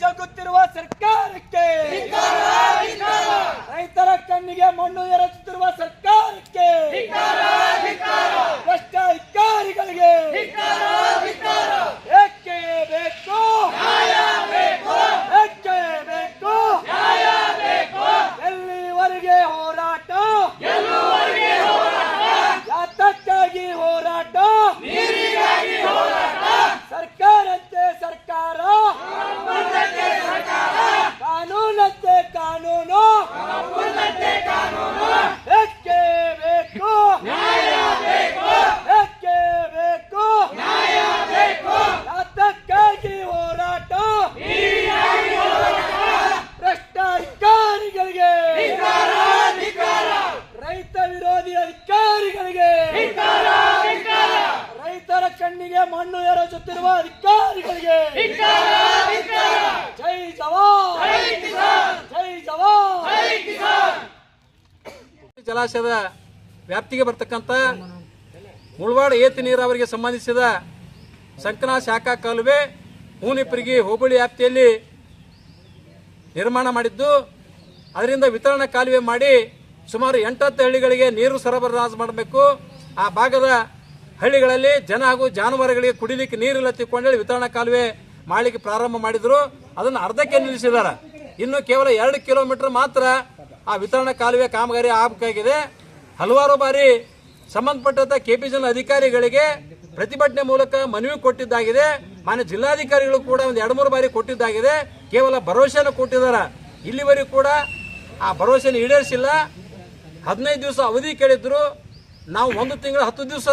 ಜಗ್ಗುತ್ತಿರುವ ಸರ್ಕಾರಕ್ಕೆ ರೈತರ ಕಣ್ಣಿಗೆ ಮಣ್ಣು ಎರಚುತ್ತಿರುವ ಸರ್ಕಾರಕ್ಕೆ ಭ್ರಷ್ಟ ಅಧಿಕಾರಿಗಳಿಗೆ ಏಕೆ ಬೇಕು ಏಕೆ ಬೇಕು ಎಲ್ಲಿವರೆಗೆ ಹೋರಾಟ ಯಾತಕ್ಕಾಗಿ ಹೋರಾಟ ಸರ್ಕಾರಂತೆ ಸರ್ಕಾರ ಕಾನೂನಂತೆ ಕಾನೂನು ಏಕೆ ಬೇಕು ಏಕೆ ಬೇಕು ಯಾತಕ್ಕಾಗಿ ಹೋರಾಟ ಭ್ರಷ್ಟ ಅಧಿಕಾರಿಗಳಿಗೆ ರೈತ ವಿರೋಧಿ ಅಧಿಕಾರಿಗಳಿಗೆ ರೈತರ ಕಣ್ಣಿಗೆ ಮಣ್ಣು ಎರಚುತ್ತಿರುವ ಅಧಿಕಾರಿಗಳಿಗೆ ಜೈ ಜವಾನ್ ಜೈ ಜವಾನ್. ಜಲಾಶಯದ ವ್ಯಾಪ್ತಿಗೆ ಬರ್ತಕ್ಕಂಥ ಮುಳವಾಡ ಏತ ನೀರಾವರಿಗೆ ಸಂಬಂಧಿಸಿದ ಸಂಕನಾ ಶಾಖಾ ಕಾಲುವೆ ಹೂನಿಪರಿಗೆ ಹೋಬಳಿ ವ್ಯಾಪ್ತಿಯಲ್ಲಿ ನಿರ್ಮಾಣ ಮಾಡಿದ್ದು, ಅದರಿಂದ ವಿತರಣಾ ಕಾಲುವೆ ಮಾಡಿ ಸುಮಾರು 8 ಹಳ್ಳಿಗಳಿಗೆ ನೀರು ಸರಬರಾಜು ಮಾಡಬೇಕು. ಆ ಭಾಗದ ಹಳ್ಳಿಗಳಲ್ಲಿ ಜನ ಹಾಗೂ ಜಾನುವಾರುಗಳಿಗೆ ಕುಡಿಲಿಕ್ಕೆ ನೀರಿಲ್ಲ ತಿಳ್ಕೊಂಡೇಳಿ ವಿತರಣಾ ಕಾಲುವೆ ಮಾಡಲಿಕ್ಕೆ ಪ್ರಾರಂಭ ಮಾಡಿದ್ರು. ಅದನ್ನು ಅರ್ಧಕ್ಕೆ ನಿಲ್ಲಿಸಿದ್ದಾರೆ. ಇನ್ನು ಕೇವಲ 2 ಕಿಲೋಮೀಟರ್ ಮಾತ್ರ ಆ ವಿತರಣಾ ಕಾಲುವೆ ಕಾಮಗಾರಿ ಆಗಬೇಕಾಗಿದೆ. ಹಲವಾರು ಬಾರಿ ಸಂಬಂಧಪಟ್ಟ ಕೆಪಿಜನ್ ಅಧಿಕಾರಿಗಳಿಗೆ ಪ್ರತಿಭಟನೆ ಮೂಲಕ ಮನವಿ ಕೊಟ್ಟಿದ್ದಾಗಿದೆ. ಮಾನ್ಯ ಜಿಲ್ಲಾಧಿಕಾರಿಗಳು ಕೂಡ ಒಂದು 2-3 ಬಾರಿ ಕೊಟ್ಟಿದ್ದಾಗಿದೆ. ಕೇವಲ ಭರವಸೆಯನ್ನು ಕೊಟ್ಟಿದ್ದಾರೆ. ಇಲ್ಲಿವರೆಗೂ ಕೂಡ ಆ ಭರವಸೆಯನ್ನು ಈಡೇರಿಸಿಲ್ಲ. 15 ದಿವಸ ಅವಧಿ ಕೇಳಿದ್ರು. ನಾವು 1 ತಿಂಗಳು 10 ದಿವಸ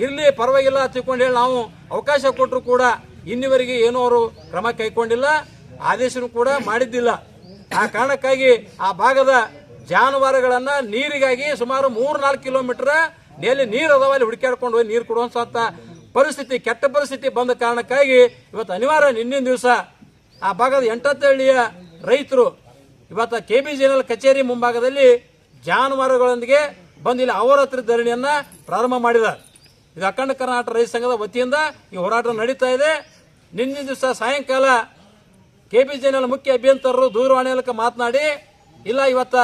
ಇರಲಿ ಪರವಾಗಿಲ್ಲ ತಿಳ್ಕೊಂಡು ಹೇಳಿ ನಾವು ಅವಕಾಶ ಕೊಟ್ಟರು ಕೂಡ ಇನ್ನಿವರೆಗೆ ಏನೋ ಅವರು ಕ್ರಮ ಕೈಗೊಂಡಿಲ್ಲ, ಆದೇಶನೂ ಕೂಡ ಮಾಡಿದ್ದಿಲ್ಲ. ಆ ಕಾರಣಕ್ಕಾಗಿ ಆ ಭಾಗದ ಜಾನುವಾರುಗಳನ್ನ ನೀರಿಗಾಗಿ ಸುಮಾರು 3-4 ಕಿಲೋಮೀಟರ್ ನೇಲಿ ನೀರು ಅದಾವಲ್ಲಿ ಹುಡುಕಾಡ್ಕೊಂಡು ಹೋಗಿ ನೀರು ಕೊಡುವಂತ ಪರಿಸ್ಥಿತಿ, ಕೆಟ್ಟ ಪರಿಸ್ಥಿತಿ ಬಂದ ಕಾರಣಕ್ಕಾಗಿ ಇವತ್ತು ಅನಿವಾರ್ಯ ನಿನ್ನಿನ ದಿವಸ ಆ ಭಾಗದ 8 ಹಳ್ಳಿಯ ರೈತರು ಇವತ್ತು KBJNL ಕಚೇರಿ ಮುಂಭಾಗದಲ್ಲಿ ಜಾನುವಾರುಗಳೊಂದಿಗೆ ಬಂದು ಇಲ್ಲಿ ಅಹೋರಾತ್ರಿ ಧರಣಿಯನ್ನ ಪ್ರಾರಂಭ ಮಾಡಿದ್ದಾರೆ. ಇದು ಅಖಂಡ ಕರ್ನಾಟಕ ರೈತ ಸಂಘದ ವತಿಯಿಂದ ಈ ಹೋರಾಟ ನಡೀತಾ ಇದೆ. ನಿನ್ನೆ ದಿವಸ ಸಾಯಂಕಾಲ KBJNL ಮುಖ್ಯ ಅಭಿಯಂತರರು ದೂರವಾಣಿ ಮೂಲಕ ಮಾತನಾಡಿ, ಇಲ್ಲ ಇವತ್ತ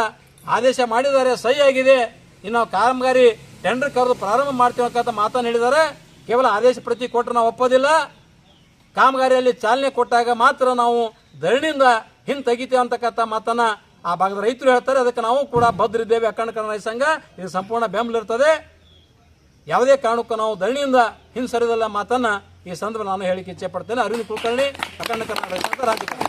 ಆದೇಶ ಮಾಡಿದ್ದಾರೆ, ಸಹಿ ಆಗಿದೆ, ಇನ್ನು ಕಾಮಗಾರಿ ಟೆಂಡರ್ ಕರೆದು ಪ್ರಾರಂಭ ಮಾಡ್ತೀವಿ ಅಂತ ಮಾತನ್ನು ಹೇಳಿದ್ದಾರೆ. ಕೇವಲ ಆದೇಶ ಪ್ರತಿ ಕೊಟ್ಟರೆ ನಾವು ಒಪ್ಪೋದಿಲ್ಲ, ಕಾಮಗಾರಿಯಲ್ಲಿ ಚಾಲನೆ ಕೊಟ್ಟಾಗ ಮಾತ್ರ ನಾವು ಧರಣಿಯಿಂದ ಹಿಂತೆಗಿತೇವೆ ಅಂತಕ್ಕಂಥ ಮಾತನ್ನ ಆ ಭಾಗದ ರೈತರು ಹೇಳ್ತಾರೆ. ಅದಕ್ಕೆ ನಾವು ಕೂಡ ಬದ್ರಿದ್ದೇವೆ. ಅಖಂಡ ಕನ್ನಡ ರೈತ ಸಂಘ ಇದು ಸಂಪೂರ್ಣ ಬೆಂಬಲ ಇರ್ತದೆ. ಯಾವುದೇ ಕಾರಣಕ್ಕೂ ನಾವು ಧರಣಿಯಿಂದ ಹಿಂಸರಿದಲ್ಲ ಮಾತನ್ನ ಈ ಸಂದರ್ಭ ನಾನು ಹೇಳಿಕೆ ಇಚ್ಛೆ ಪಡ್ತೇನೆ. ಅರವಿಂದ್ ಕುಲಕರ್ಣಿ, ಅಖಂಡ ಕನ್ನಡ ರೈತ ಸಂಘ, ರಾಜ್ಯ.